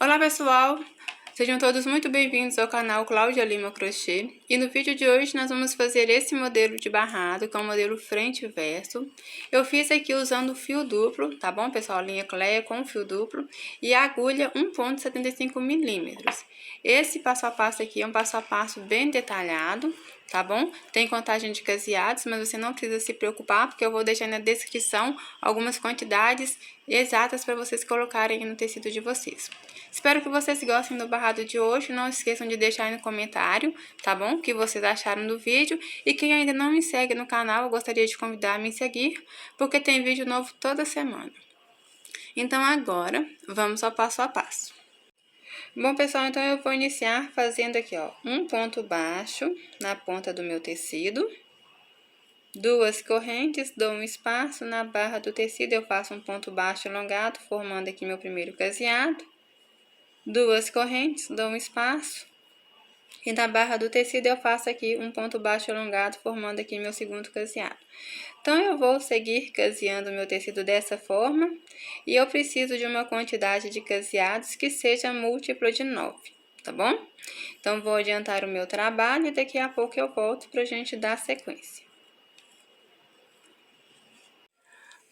Olá pessoal, sejam todos muito bem-vindos ao canal Cláudia Lima Crochê. E no vídeo de hoje nós vamos fazer esse modelo de barrado, que é o modelo frente e verso. Eu fiz aqui usando fio duplo, tá bom pessoal? Linha Cleia com fio duplo e a agulha 1,75 milímetros. Esse passo a passo aqui é um passo a passo bem detalhado, tá bom? Tem contagem de caseados, mas você não precisa se preocupar, porque eu vou deixar na descrição algumas quantidades exatas para vocês colocarem no tecido de vocês. Espero que vocês gostem do barrado de hoje, não esqueçam de deixar aí no comentário, tá bom? O que vocês acharam do vídeo. E quem ainda não me segue no canal, eu gostaria de convidar a me seguir, porque tem vídeo novo toda semana. Então agora, vamos ao passo a passo. Bom pessoal, então eu vou iniciar fazendo aqui, ó, um ponto baixo na ponta do meu tecido. Duas correntes, dou um espaço na barra do tecido, eu faço um ponto baixo alongado, formando aqui meu primeiro caseado. Duas correntes, dou um espaço. E na barra do tecido eu faço aqui um ponto baixo alongado, formando aqui meu segundo caseado. Então, eu vou seguir caseando meu tecido dessa forma. E eu preciso de uma quantidade de caseados que seja múltiplo de 9, tá bom? Então, vou adiantar o meu trabalho e daqui a pouco eu volto pra gente dar sequência.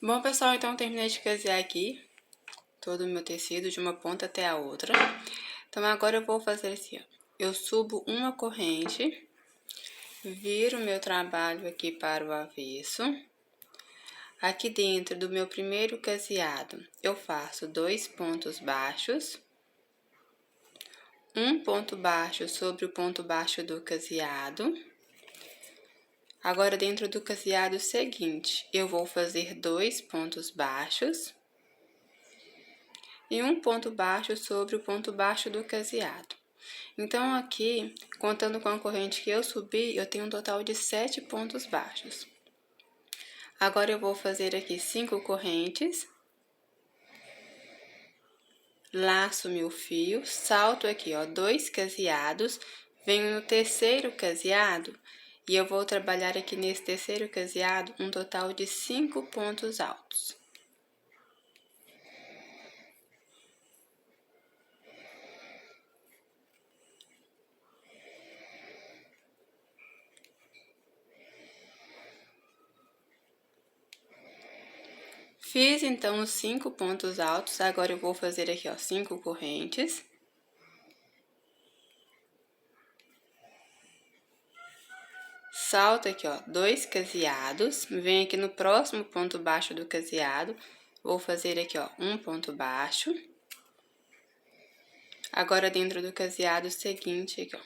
Bom, pessoal, então terminei de casear aqui todo o meu tecido de uma ponta até a outra. Então, agora eu vou fazer assim, ó. Eu subo uma corrente, viro meu trabalho aqui para o avesso. Aqui dentro do meu primeiro caseado, eu faço 2 pontos baixos. Um ponto baixo sobre o ponto baixo do caseado. Agora, dentro do caseado seguinte, eu vou fazer 2 pontos baixos. E um ponto baixo sobre o ponto baixo do caseado. Então, aqui, contando com a corrente que eu subi, eu tenho um total de 7 pontos baixos. Agora, eu vou fazer aqui 5 correntes. Laço meu fio, salto aqui, ó, 2 caseados, venho no terceiro caseado e eu vou trabalhar aqui nesse terceiro caseado um total de 5 pontos altos. Fiz, então, os 5 pontos altos, agora eu vou fazer aqui, ó, 5 correntes. Salto aqui, ó, 2 caseados, venho aqui no próximo ponto baixo do caseado, vou fazer aqui, ó, um ponto baixo. Agora, dentro do caseado seguinte, aqui, ó,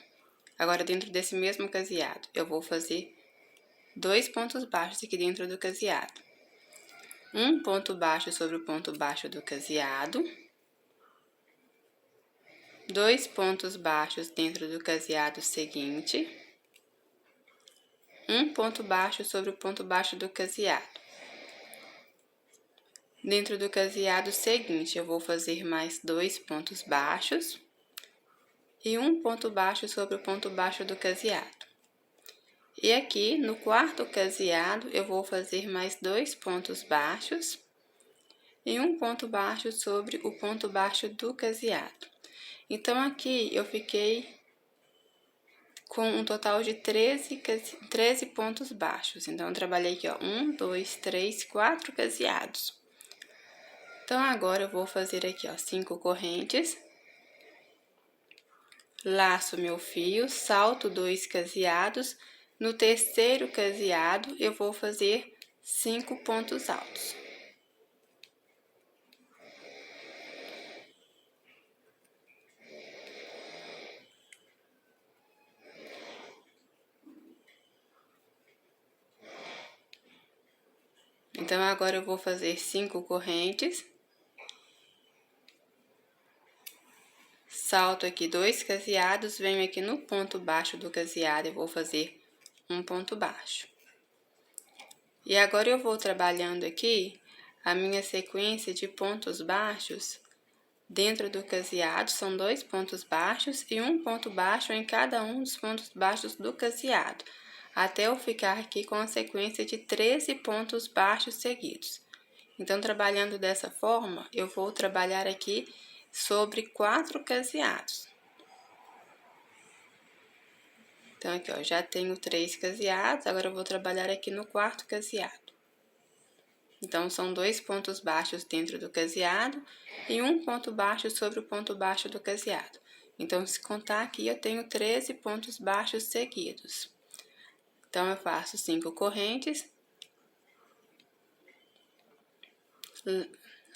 agora dentro desse mesmo caseado, eu vou fazer 2 pontos baixos aqui dentro do caseado. Um ponto baixo sobre o ponto baixo do caseado. 2 pontos baixos dentro do caseado seguinte. Um ponto baixo sobre o ponto baixo do caseado. Dentro do caseado seguinte, eu vou fazer mais 2 pontos baixos. E um ponto baixo sobre o ponto baixo do caseado. E aqui, no quarto caseado, eu vou fazer mais 2 pontos baixos e um ponto baixo sobre o ponto baixo do caseado. Então, aqui eu fiquei com um total de 13 pontos baixos. Então, eu trabalhei aqui, ó, 1, 2, 3, 4 caseados. Então, agora eu vou fazer aqui, ó, 5 correntes. Laço meu fio, salto 2 caseados. No terceiro caseado, eu vou fazer 5 pontos altos. Então, agora eu vou fazer 5 correntes. Salto aqui 2 caseados, venho aqui no ponto baixo do caseado e vou fazer um ponto baixo. E agora eu vou trabalhando aqui a minha sequência de pontos baixos dentro do caseado, são 2 pontos baixos e um ponto baixo em cada um dos pontos baixos do caseado, até eu ficar aqui com a sequência de 13 pontos baixos seguidos. Então, trabalhando dessa forma, eu vou trabalhar aqui sobre 4 caseados. Então, aqui, ó, já tenho 3 caseados, agora eu vou trabalhar aqui no 4º caseado. Então, são 2 pontos baixos dentro do caseado e um ponto baixo sobre o ponto baixo do caseado. Então, se contar aqui, eu tenho 13 pontos baixos seguidos. Então, eu faço 5 correntes,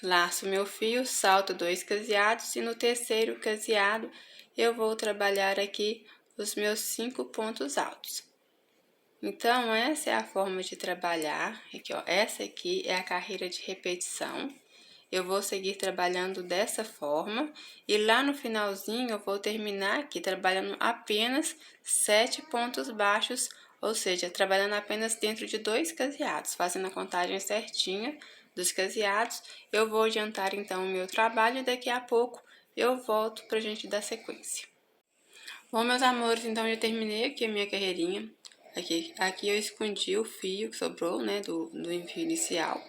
laço meu fio, salto 2 caseados e no 3º caseado eu vou trabalhar aqui os meus 5 pontos altos. Então, essa é a forma de trabalhar. Aqui, ó, essa aqui é a carreira de repetição. Eu vou seguir trabalhando dessa forma e lá no finalzinho eu vou terminar aqui trabalhando apenas 7 pontos baixos, ou seja, trabalhando apenas dentro de 2 caseados, fazendo a contagem certinha dos caseados. Eu vou adiantar então o meu trabalho e daqui a pouco eu volto pra gente dar sequência. Bom, meus amores, então eu terminei aqui a minha carreirinha. Aqui eu escondi o fio que sobrou, né, do envio inicial.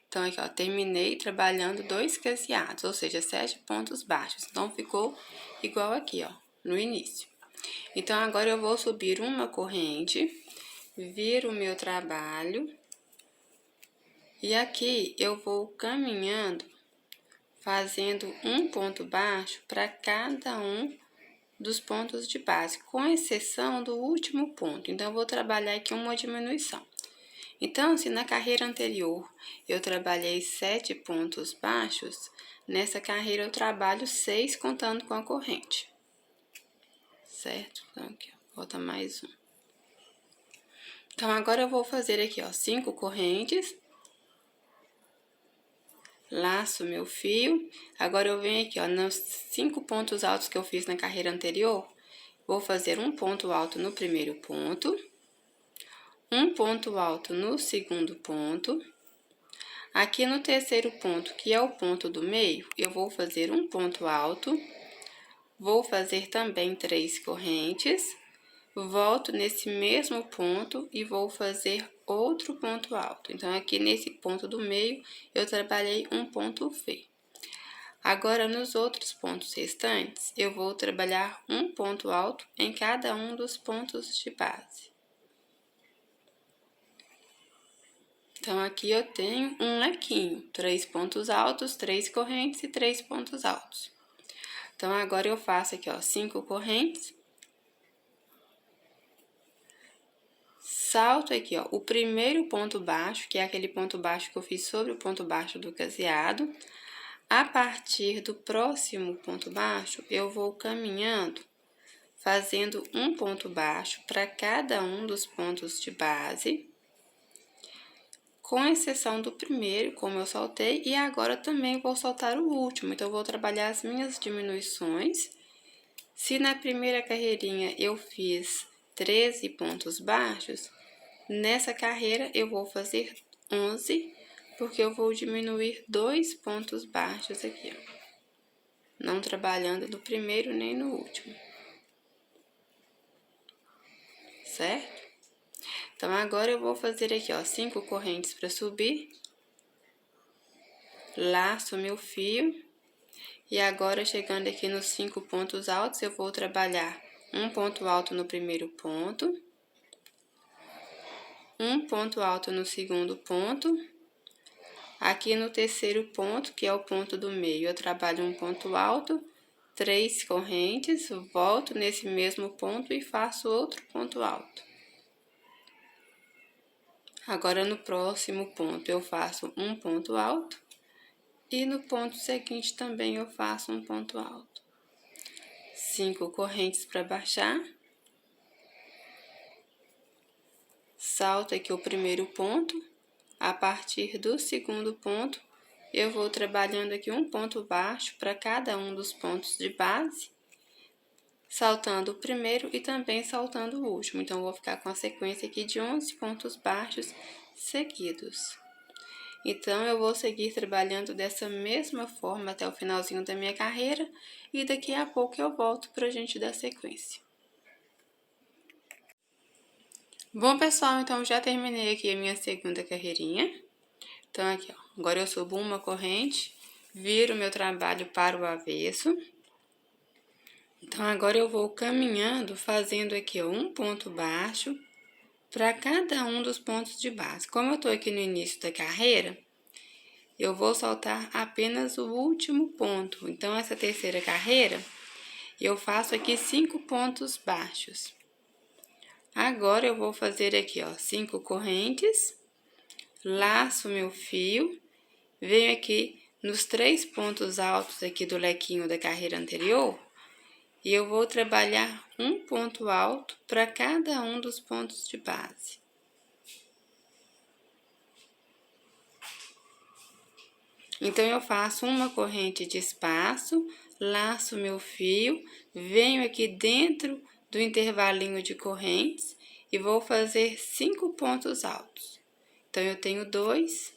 Então, aqui, ó, terminei trabalhando 2 caseados, ou seja, 7 pontos baixos. Então, ficou igual aqui, ó, no início. Então, agora eu vou subir uma corrente, vir o meu trabalho. E aqui eu vou caminhando, fazendo um ponto baixo para cada um dos pontos de base, com exceção do último ponto. Então, eu vou trabalhar aqui uma diminuição. Então, se na carreira anterior eu trabalhei 7 pontos baixos, nessa carreira eu trabalho 6 contando com a corrente. Certo? Então, aqui, ó, falta mais um. Então, agora eu vou fazer aqui, ó, 5 correntes. Laço meu fio. Agora, eu venho aqui, ó, nos 5 pontos altos que eu fiz na carreira anterior, vou fazer um ponto alto no primeiro ponto, um ponto alto no segundo ponto. Aqui no 3º ponto, que é o ponto do meio, eu vou fazer um ponto alto, vou fazer também 3 correntes, volto nesse mesmo ponto e vou fazer outro ponto alto. Então, aqui nesse ponto do meio, eu trabalhei um ponto V. Agora, nos outros pontos restantes, eu vou trabalhar um ponto alto em cada um dos pontos de base. Então, aqui eu tenho um lequinho, 3 pontos altos, 3 correntes e 3 pontos altos. Então, agora eu faço aqui, ó, 5 correntes. Salto aqui, ó, o primeiro ponto baixo, que é aquele ponto baixo que eu fiz sobre o ponto baixo do caseado. A partir do próximo ponto baixo, eu vou caminhando, fazendo um ponto baixo para cada um dos pontos de base, com exceção do primeiro, como eu soltei, e agora também vou soltar o último. Então, eu vou trabalhar as minhas diminuições. Se na primeira carreirinha eu fiz 13 pontos baixos, nessa carreira eu vou fazer 11, porque eu vou diminuir 2 pontos baixos aqui, ó. Não trabalhando no primeiro nem no último. Certo? Então, agora eu vou fazer aqui, ó, 5 correntes para subir. Laço meu fio. E agora, chegando aqui nos 5 pontos altos, eu vou trabalhar um ponto alto no primeiro ponto. Um ponto alto no segundo ponto. Aqui no 3º ponto, que é o ponto do meio, eu trabalho um ponto alto, 3 correntes, volto nesse mesmo ponto e faço outro ponto alto. Agora, no próximo ponto, eu faço um ponto alto e no ponto seguinte também eu faço um ponto alto. 5 correntes para baixar. Salto aqui o primeiro ponto. A partir do segundo ponto, eu vou trabalhando aqui um ponto baixo para cada um dos pontos de base, saltando o primeiro e também saltando o último. Então, eu vou ficar com a sequência aqui de 11 pontos baixos seguidos. Então, eu vou seguir trabalhando dessa mesma forma até o finalzinho da minha carreira e daqui a pouco eu volto pra gente dar sequência. Bom, pessoal, então já terminei aqui a minha segunda carreirinha. Então, aqui, ó, agora eu subo uma corrente, viro meu trabalho para o avesso. Então, agora eu vou caminhando, fazendo aqui, ó, um ponto baixo para cada um dos pontos de base. Como eu tô aqui no início da carreira, eu vou soltar apenas o último ponto. Então, essa terceira carreira, eu faço aqui 5 pontos baixos. Agora, eu vou fazer aqui, ó, 5 correntes, laço meu fio, venho aqui nos 3 pontos altos aqui do lequinho da carreira anterior, e eu vou trabalhar um ponto alto para cada um dos pontos de base. Então, eu faço uma corrente de espaço, laço meu fio, venho aqui dentro do intervalinho de correntes e vou fazer 5 pontos altos. Então, eu tenho 2,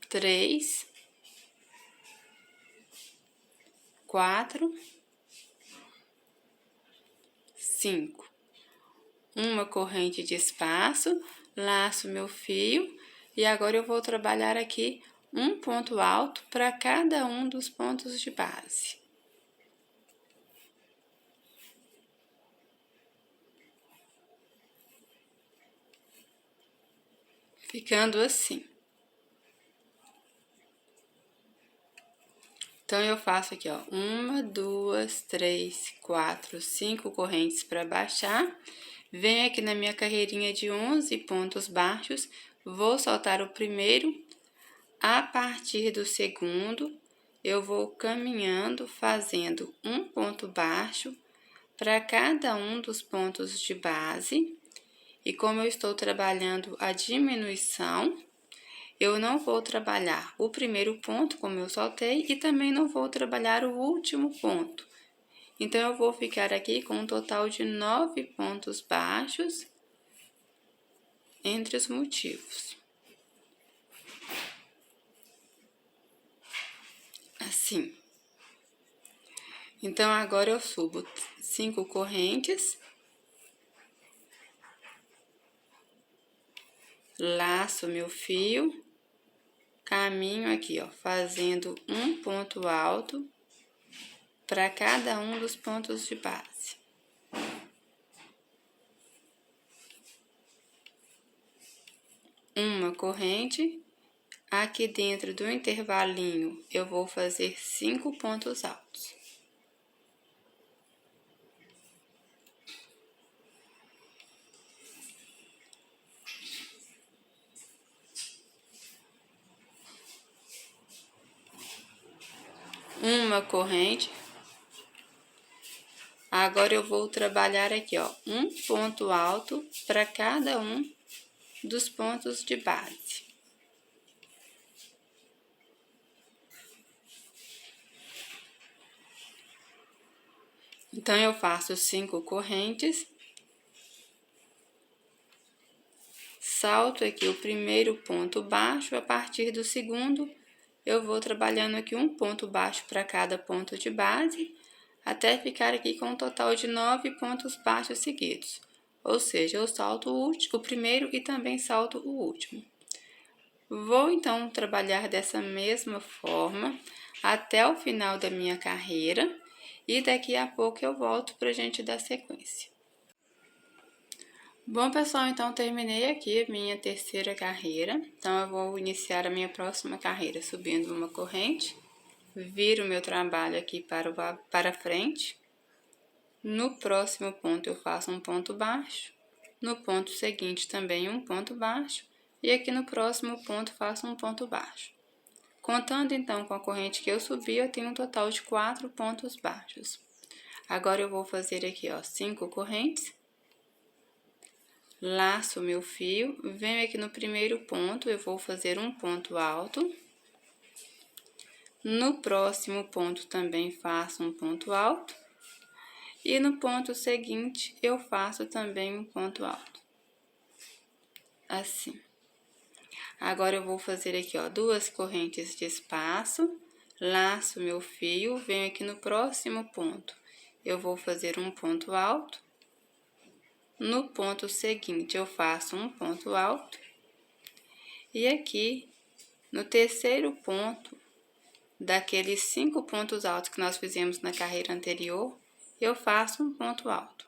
3, 4, 5. Uma corrente de espaço, laço meu fio e agora eu vou trabalhar aqui um ponto alto para cada um dos pontos de base. Ficando assim. Então, eu faço aqui, ó, 1, 2, 3, 4, 5 correntes para baixar. Venho aqui na minha carreirinha de 11 pontos baixos, vou soltar o primeiro. A partir do segundo, eu vou caminhando, fazendo um ponto baixo para cada um dos pontos de base. E como eu estou trabalhando a diminuição, eu não vou trabalhar o primeiro ponto, como eu soltei, e também não vou trabalhar o último ponto. Então, eu vou ficar aqui com um total de 9 pontos baixos entre os motivos. Assim. Então, agora eu subo 5 correntes, laço meu fio, caminho aqui, ó, fazendo um ponto alto para cada um dos pontos de base. Uma corrente, aqui dentro do intervalinho eu vou fazer 5 pontos altos. Uma corrente. Agora eu vou trabalhar aqui, ó, um ponto alto para cada um dos pontos de base. Então, eu faço 5 correntes, salto aqui o primeiro ponto baixo, a partir do segundo, eu vou trabalhando aqui um ponto baixo para cada ponto de base, até ficar aqui com um total de 9 pontos baixos seguidos. Ou seja, eu salto o primeiro e também salto o último. Vou, então, trabalhar dessa mesma forma até o final da minha carreira e daqui a pouco eu volto para a gente dar sequência. Bom, pessoal, então terminei aqui a minha terceira carreira. Então, eu vou iniciar a minha próxima carreira subindo uma corrente. Viro o meu trabalho aqui para frente. No próximo ponto, eu faço um ponto baixo. No ponto seguinte, também um ponto baixo. E aqui no próximo ponto, faço um ponto baixo. Contando, então, com a corrente que eu subi, eu tenho um total de 4 pontos baixos. Agora, eu vou fazer aqui, ó, 5 correntes. Laço meu fio, venho aqui no primeiro ponto, eu vou fazer um ponto alto. No próximo ponto também faço um ponto alto. E no ponto seguinte, eu faço também um ponto alto. Assim. Agora, eu vou fazer aqui, ó, 2 correntes de espaço, laço meu fio, venho aqui no próximo ponto. Eu vou fazer um ponto alto. No ponto seguinte, eu faço um ponto alto. E aqui, no terceiro ponto daqueles 5 pontos altos que nós fizemos na carreira anterior, eu faço um ponto alto.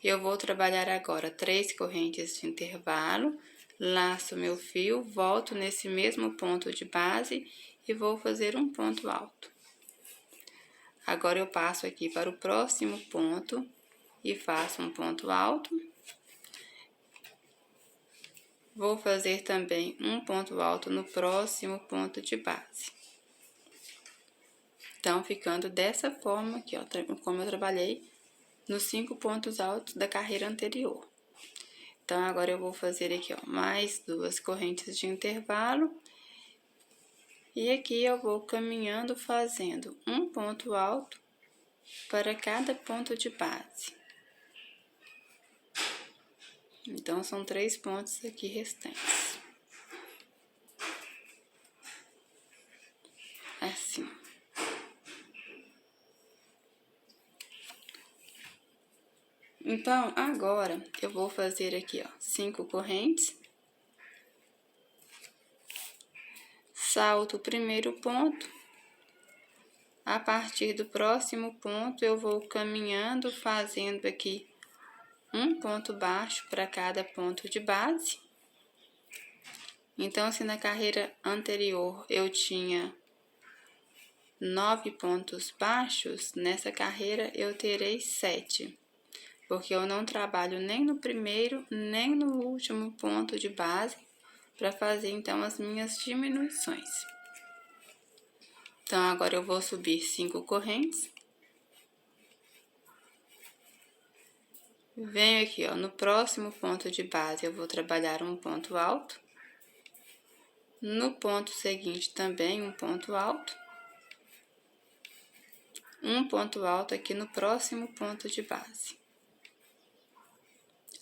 Eu vou trabalhar agora 3 correntes de intervalo, laço meu fio, volto nesse mesmo ponto de base e vou fazer um ponto alto. Agora eu passo aqui para o próximo ponto e faço um ponto alto. Vou fazer também um ponto alto no próximo ponto de base. Então, ficando dessa forma aqui, ó, como eu trabalhei nos 5 pontos altos da carreira anterior. Então, agora eu vou fazer aqui, ó, mais 2 correntes de intervalo. E aqui eu vou caminhando fazendo um ponto alto para cada ponto de base. Então, são 3 pontos aqui restantes. Assim. Então, agora, eu vou fazer aqui, ó, 5 correntes. Salto o primeiro ponto. A partir do próximo ponto, eu vou caminhando, fazendo aqui um ponto baixo para cada ponto de base. Então, se na carreira anterior eu tinha 9 pontos baixos, nessa carreira eu terei 7, porque eu não trabalho nem no primeiro, nem no último ponto de base, para fazer então as minhas diminuições. Então, agora eu vou subir 5 correntes. Venho aqui, ó, no próximo ponto de base eu vou trabalhar um ponto alto. No ponto seguinte também um ponto alto. Um ponto alto aqui no próximo ponto de base.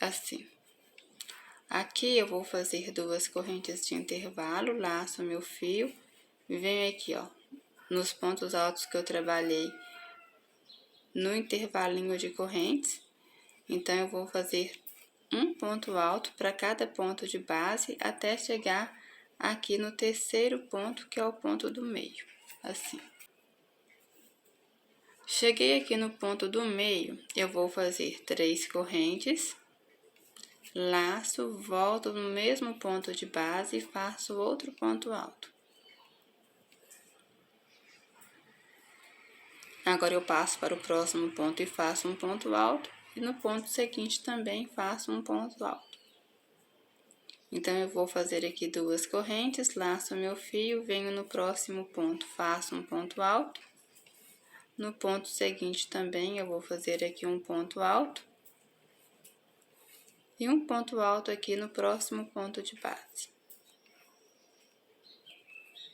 Assim. Aqui eu vou fazer 2 correntes de intervalo, laço meu fio, venho aqui, ó, nos pontos altos que eu trabalhei no intervalinho de correntes. Então, eu vou fazer um ponto alto para cada ponto de base até chegar aqui no terceiro ponto, que é o ponto do meio, assim. Cheguei aqui no ponto do meio, eu vou fazer 3 correntes, laço, volto no mesmo ponto de base e faço outro ponto alto. Agora, eu passo para o próximo ponto e faço um ponto alto. E no ponto seguinte também faço um ponto alto. Então, eu vou fazer aqui 2 correntes, laço meu fio, venho no próximo ponto, faço um ponto alto. No ponto seguinte também eu vou fazer aqui um ponto alto. E um ponto alto aqui no próximo ponto de base.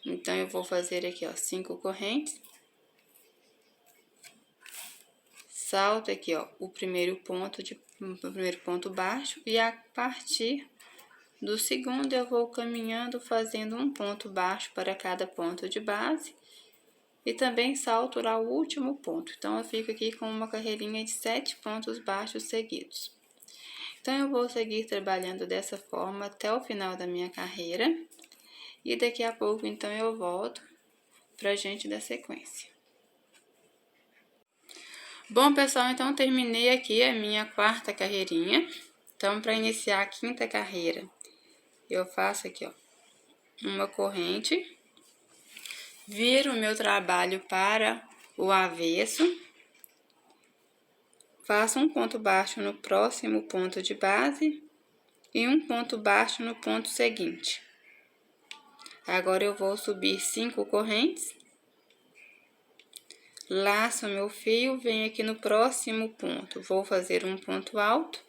Então, eu vou fazer aqui, ó, 5 correntes. Salto aqui, ó, o primeiro ponto baixo e a partir do segundo eu vou caminhando fazendo um ponto baixo para cada ponto de base e também salto lá o último ponto. Então, eu fico aqui com uma carreirinha de 7 pontos baixos seguidos. Então, eu vou seguir trabalhando dessa forma até o final da minha carreira e daqui a pouco, então, eu volto pra gente dar sequência. Bom, pessoal, então terminei aqui a minha 4ª carreirinha. Então, para iniciar a 5ª carreira, eu faço aqui, ó, uma corrente, viro o meu trabalho para o avesso, faço um ponto baixo no próximo ponto de base e um ponto baixo no ponto seguinte. Agora, eu vou subir 5 correntes. Laço meu fio, venho aqui no próximo ponto, vou fazer um ponto alto.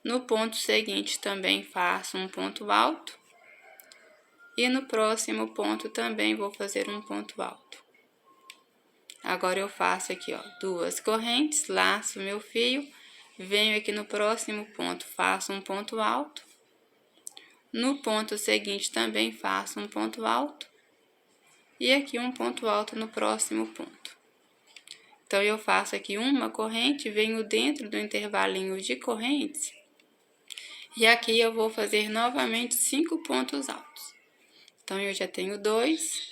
No ponto seguinte também faço um ponto alto. E no próximo ponto também vou fazer um ponto alto. Agora, eu faço aqui, ó, 2 correntes, laço meu fio, venho aqui no próximo ponto, faço um ponto alto. No ponto seguinte também faço um ponto alto. E aqui um ponto alto no próximo ponto. Então, eu faço aqui uma corrente, venho dentro do intervalinho de correntes. E aqui eu vou fazer novamente 5 pontos altos. Então, eu já tenho 2,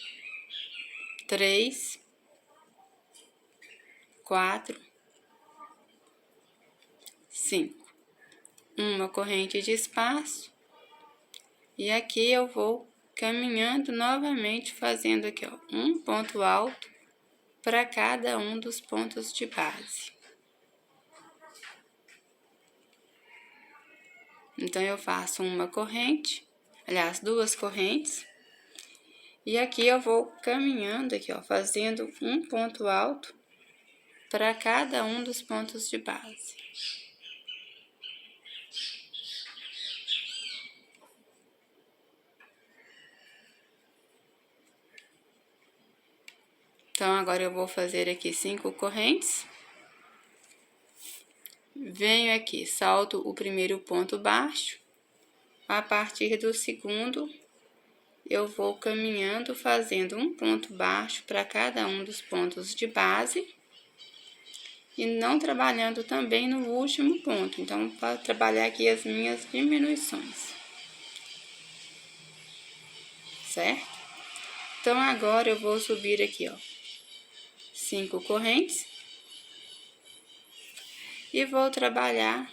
3, 4, 5. Uma corrente de espaço. E aqui eu vou caminhando novamente, fazendo aqui, ó, um ponto alto para cada um dos pontos de base. Então, eu faço uma corrente, aliás, 2 correntes. E aqui eu vou caminhando aqui, ó, fazendo um ponto alto para cada um dos pontos de base. Então, agora eu vou fazer aqui 5 correntes. Venho aqui, salto o primeiro ponto baixo. A partir do segundo, eu vou caminhando, fazendo um ponto baixo para cada um dos pontos de base. E não trabalhando também no último ponto. Então, para trabalhar aqui as minhas diminuições. Certo? Então, agora eu vou subir aqui, ó, 5 correntes. E vou trabalhar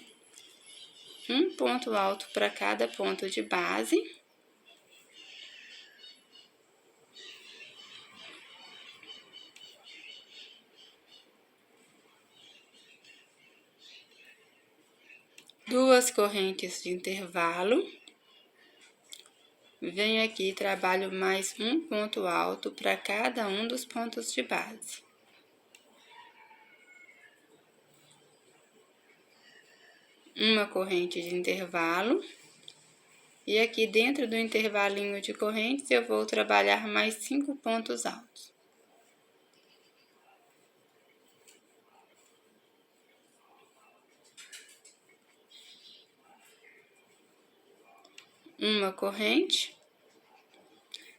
um ponto alto para cada ponto de base. Duas correntes de intervalo. Venho aqui e trabalho mais um ponto alto para cada um dos pontos de base. Uma corrente de intervalo. E aqui dentro do intervalinho de correntes, eu vou trabalhar mais 5 pontos altos. Uma corrente.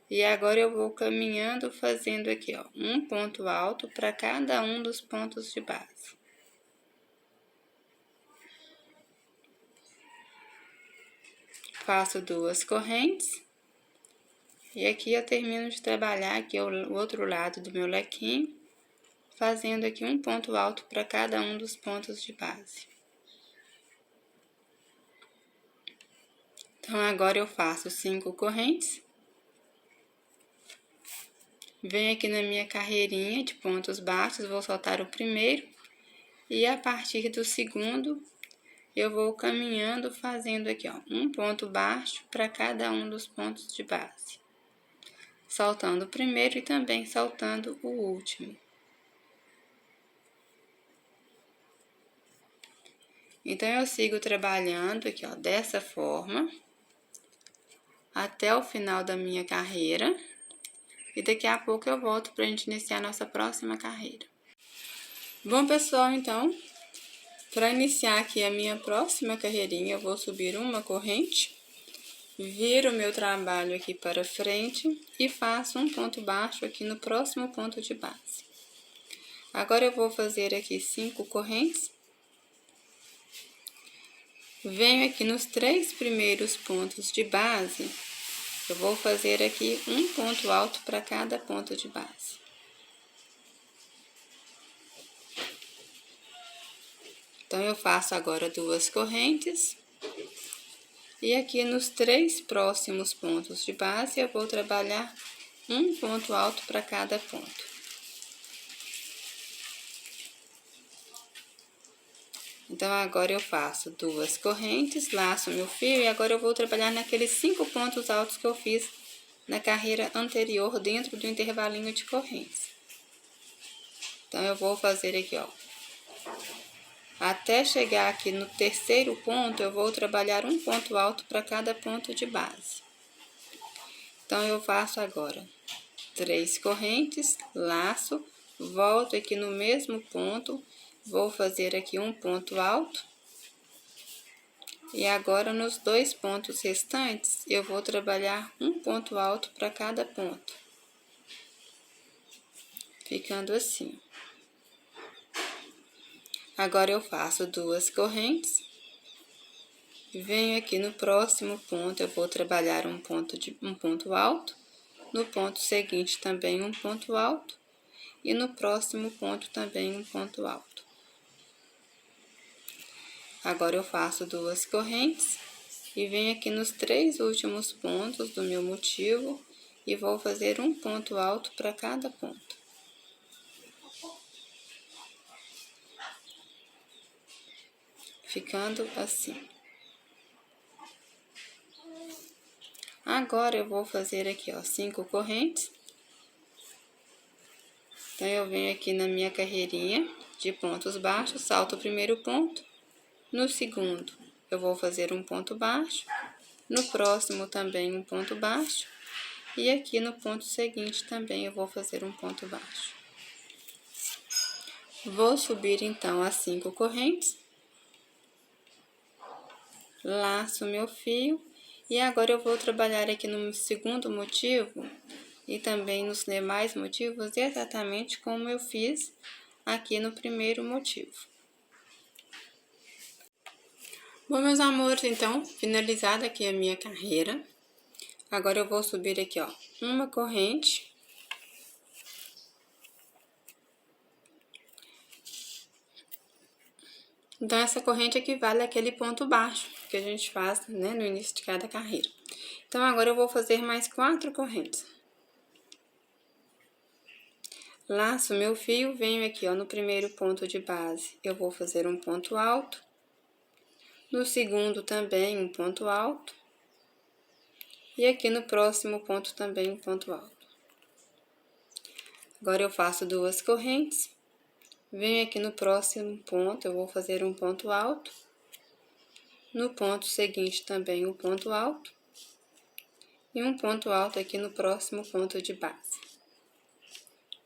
E agora eu vou caminhando, fazendo aqui, ó, um ponto alto para cada um dos pontos de base. Faço 2 correntes. E aqui eu termino de trabalhar aqui o outro lado do meu lequinho, fazendo aqui um ponto alto para cada um dos pontos de base. Então, agora eu faço 5 correntes. Venho aqui na minha carreirinha de pontos baixos, vou soltar o primeiro. E a partir do segundo, eu vou caminhando, fazendo aqui, ó, um ponto baixo para cada um dos pontos de base. Saltando o primeiro e também saltando o último. Então, eu sigo trabalhando aqui, ó, dessa forma, até o final da minha carreira. E daqui a pouco eu volto para a gente iniciar a nossa próxima carreira. Bom, pessoal, então, para iniciar aqui a minha próxima carreirinha, eu vou subir uma corrente, viro o meu trabalho aqui para frente e faço um ponto baixo aqui no próximo ponto de base. Agora, eu vou fazer aqui 5 correntes. Venho aqui nos 3 primeiros pontos de base, eu vou fazer aqui um ponto alto para cada ponto de base. Então, eu faço agora 2 correntes. E aqui nos 3 próximos pontos de base, eu vou trabalhar um ponto alto para cada ponto. Então, agora eu faço 2 correntes, laço meu fio e agora eu vou trabalhar naqueles 5 pontos altos que eu fiz na carreira anterior dentro do intervalinho de correntes. Então, eu vou fazer aqui, ó. Até chegar aqui no terceiro ponto, eu vou trabalhar um ponto alto para cada ponto de base. Então, eu faço agora 3 correntes, laço, volto aqui no mesmo ponto, vou fazer aqui um ponto alto. E agora, nos 2 pontos restantes, eu vou trabalhar um ponto alto para cada ponto. Ficando assim. Agora, eu faço 2 correntes. Venho aqui no próximo ponto, eu vou trabalhar um ponto alto. no ponto seguinte também um ponto alto, e no próximo ponto também um ponto alto. Agora eu faço 2 correntes e venho aqui nos 3 últimos pontos do meu motivo e vou fazer um ponto alto para cada ponto. Ficando assim. Agora eu vou fazer aqui, ó, 5 correntes. Então, eu venho aqui na minha carreirinha de pontos baixos, salto o primeiro ponto. No segundo, eu vou fazer um ponto baixo. No próximo, também um ponto baixo. E aqui no ponto seguinte, também eu vou fazer um ponto baixo. Vou subir, então, as 5 correntes. Laço meu fio. E agora eu vou trabalhar aqui no segundo motivo e também nos demais motivos exatamente como eu fiz aqui no primeiro motivo. Bom, meus amores, então, finalizada aqui a minha carreira. Agora eu vou subir aqui, ó, uma corrente. Então, essa corrente equivale àquele ponto baixo que a gente faz, né, no início de cada carreira. Então, agora eu vou fazer mais 4 correntes. Laço meu fio, venho aqui, ó, no primeiro ponto de base, eu vou fazer um ponto alto. No segundo também um ponto alto. E aqui no próximo ponto também um ponto alto. Agora eu faço 2 correntes. Venho aqui no próximo ponto, eu vou fazer um ponto alto. No ponto seguinte também um ponto alto. E um ponto alto aqui no próximo ponto de base.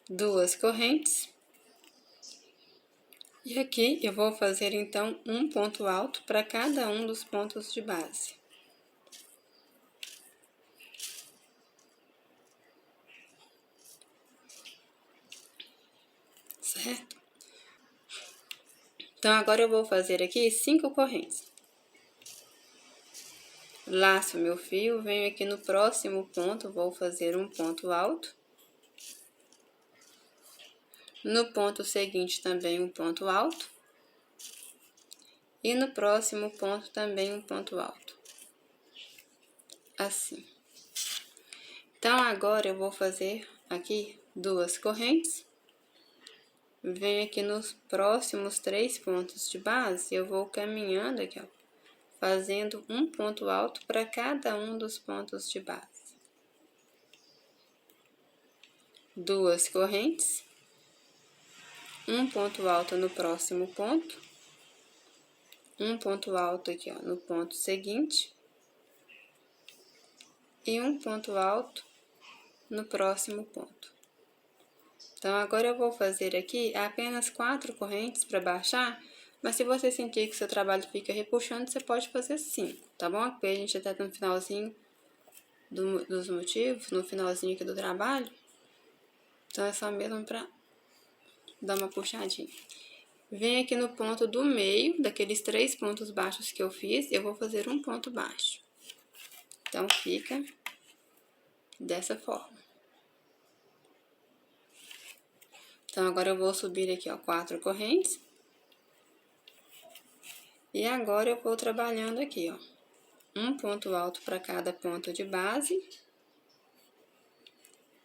2 correntes. E aqui eu vou fazer então um ponto alto para cada um dos pontos de base. Certo? Então, agora eu vou fazer aqui 5 correntes. Laço meu fio, venho aqui no próximo ponto, vou fazer um ponto alto. No ponto seguinte também um ponto alto. E no próximo ponto também um ponto alto. Assim. Então, agora eu vou fazer aqui 2 correntes. Venho aqui nos próximos 3 pontos de base, eu vou caminhando aqui, ó, fazendo um ponto alto para cada um dos pontos de base. 2 correntes. Um ponto alto no próximo ponto. Um ponto alto aqui, ó, no ponto seguinte. E um ponto alto no próximo ponto. Então, agora eu vou fazer aqui apenas 4 correntes para baixar, mas se você sentir que seu trabalho fica repuxando, você pode fazer 5, tá bom? Porque a gente já tá no finalzinho dos motivos, no finalzinho aqui do trabalho. Então, é só mesmo para dar uma puxadinha. Venho aqui no ponto do meio, daqueles 3 pontos baixos que eu fiz, eu vou fazer um ponto baixo. Então, fica dessa forma. Então, agora eu vou subir aqui, ó, 4 correntes. E agora eu vou trabalhando aqui, ó, um ponto alto para cada ponto de base.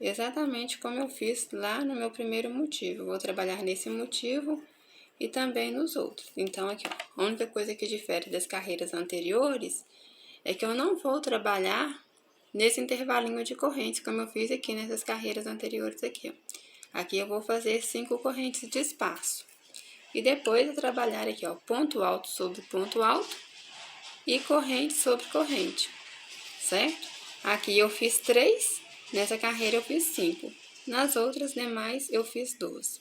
Exatamente como eu fiz lá no meu primeiro motivo. Eu vou trabalhar nesse motivo e também nos outros. Então, aqui, ó, a única coisa que difere das carreiras anteriores é que eu não vou trabalhar nesse intervalinho de correntes, como eu fiz aqui nessas carreiras anteriores aqui, ó. Aqui eu vou fazer 5 correntes de espaço. E depois eu trabalhar aqui, ó, ponto alto sobre ponto alto e corrente sobre corrente, certo? Aqui eu fiz 3, nessa carreira eu fiz 5. Nas outras demais eu fiz 2.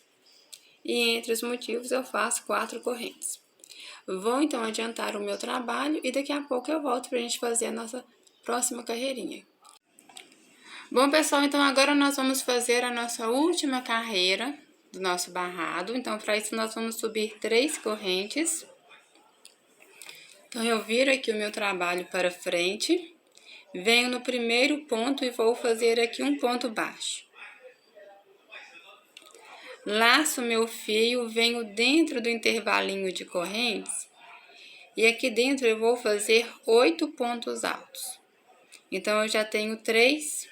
E entre os motivos eu faço 4 correntes. Vou então adiantar o meu trabalho e daqui a pouco eu volto pra gente fazer a nossa próxima carreirinha. Bom, pessoal, então agora nós vamos fazer a nossa última carreira do nosso barrado. Então, para isso, nós vamos subir 3 correntes. Então, eu viro aqui o meu trabalho para frente, Venho no primeiro ponto e vou fazer aqui um ponto baixo. Laço meu fio, venho dentro do intervalinho de correntes e aqui dentro eu vou fazer 8 pontos altos. Então, eu já tenho 3,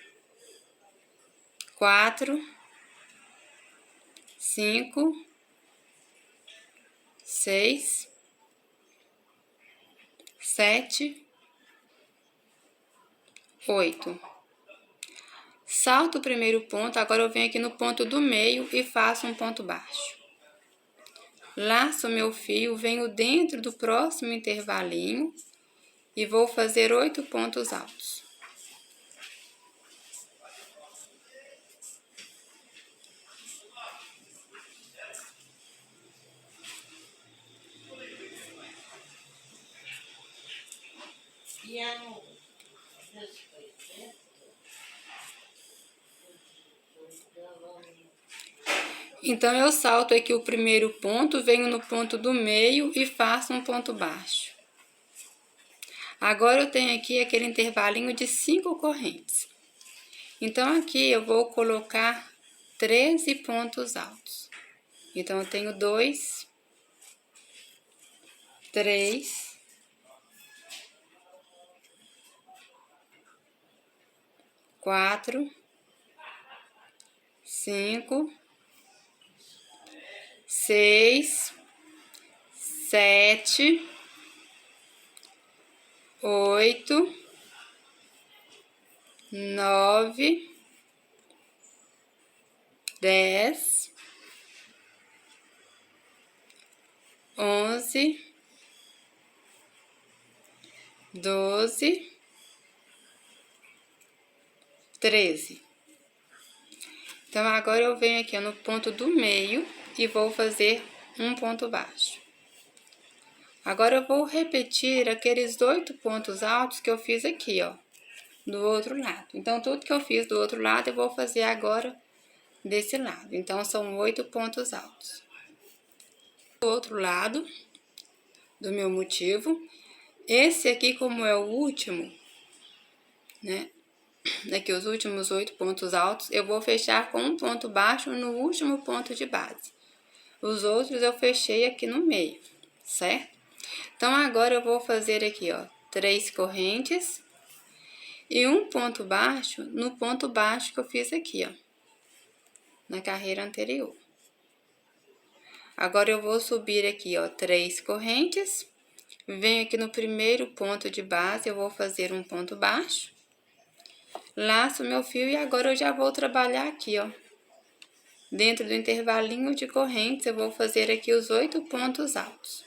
4, 5, 6, 7, 8. Salto o primeiro ponto, agora eu venho aqui no ponto do meio e faço um ponto baixo. Laço meu fio, venho dentro do próximo intervalinho e vou fazer 8 pontos altos. Então, eu salto aqui o primeiro ponto, venho no ponto do meio e faço um ponto baixo. Agora, eu tenho aqui aquele intervalinho de 5 correntes. Então, aqui eu vou colocar 13 pontos altos. Então, eu tenho 2, 3, 4, 5, 6, 7, 8, 9, 10, 11, 12, 13. Então, agora eu venho aqui no ponto do meio e vou fazer um ponto baixo. Agora, eu vou repetir aqueles 8 pontos altos que eu fiz aqui, ó, do outro lado. Então, tudo que eu fiz do outro lado, eu vou fazer agora desse lado. Então, são 8 pontos altos. Do outro lado do meu motivo, esse aqui, como é o último, né? Aqui os últimos 8 pontos altos, eu vou fechar com um ponto baixo no último ponto de base. Os outros eu fechei aqui no meio, certo? Então, agora eu vou fazer aqui, ó, 3 correntes e um ponto baixo no ponto baixo que eu fiz aqui, ó, na carreira anterior. Agora, eu vou subir aqui, ó, 3 correntes, venho aqui no primeiro ponto de base, eu vou fazer um ponto baixo, laço meu fio e agora eu já vou trabalhar aqui, ó. Dentro do intervalinho de correntes, eu vou fazer aqui os 8 pontos altos.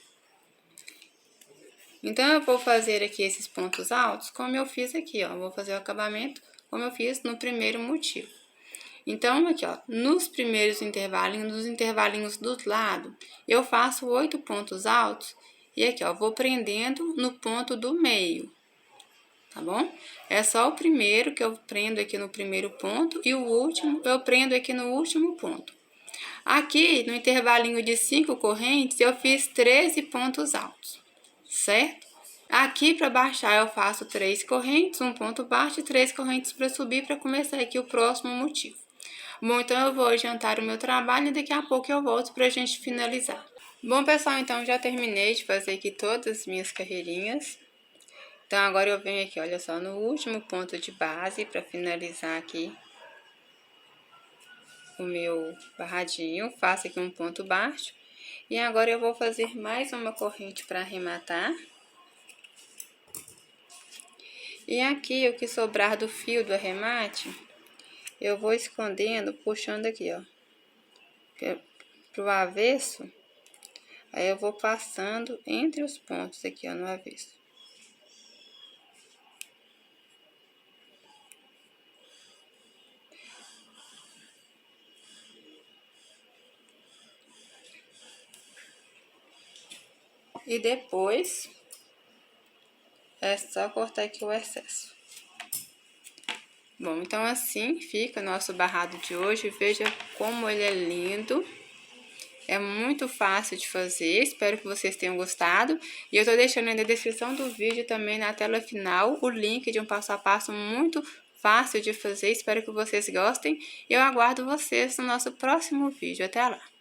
Então, eu vou fazer aqui esses pontos altos como eu fiz aqui, ó. Vou fazer o acabamento como eu fiz no primeiro motivo. Então, aqui, ó, nos primeiros intervalinhos, nos intervalinhos dos lados, eu faço 8 pontos altos e aqui, ó, vou prendendo no ponto do meio. Tá bom? É só o primeiro que eu prendo aqui no primeiro ponto e o último eu prendo aqui no último ponto. Aqui, no intervalinho de 5 correntes, eu fiz 13 pontos altos, certo? Aqui, para baixar, eu faço 3 correntes, um ponto baixo e 3 correntes para subir, para começar aqui o próximo motivo. Bom, então eu vou adiantar o meu trabalho e daqui a pouco eu volto para a gente finalizar. Bom, pessoal, então já terminei de fazer aqui todas as minhas carreirinhas. Então, agora eu venho aqui, olha só, no último ponto de base, para finalizar aqui o meu barradinho, faço aqui um ponto baixo. E agora eu vou fazer mais uma corrente para arrematar. E aqui, o que sobrar do fio do arremate, eu vou escondendo, puxando aqui, ó, pro avesso. Aí, eu vou passando entre os pontos aqui, ó, no avesso. E depois, é só cortar aqui o excesso. Bom, então assim fica o nosso barrado de hoje. Veja como ele é lindo. É muito fácil de fazer, espero que vocês tenham gostado. E eu tô deixando aí na descrição do vídeo também, na tela final, o link de um passo a passo muito fácil de fazer. Espero que vocês gostem. E eu aguardo vocês no nosso próximo vídeo. Até lá!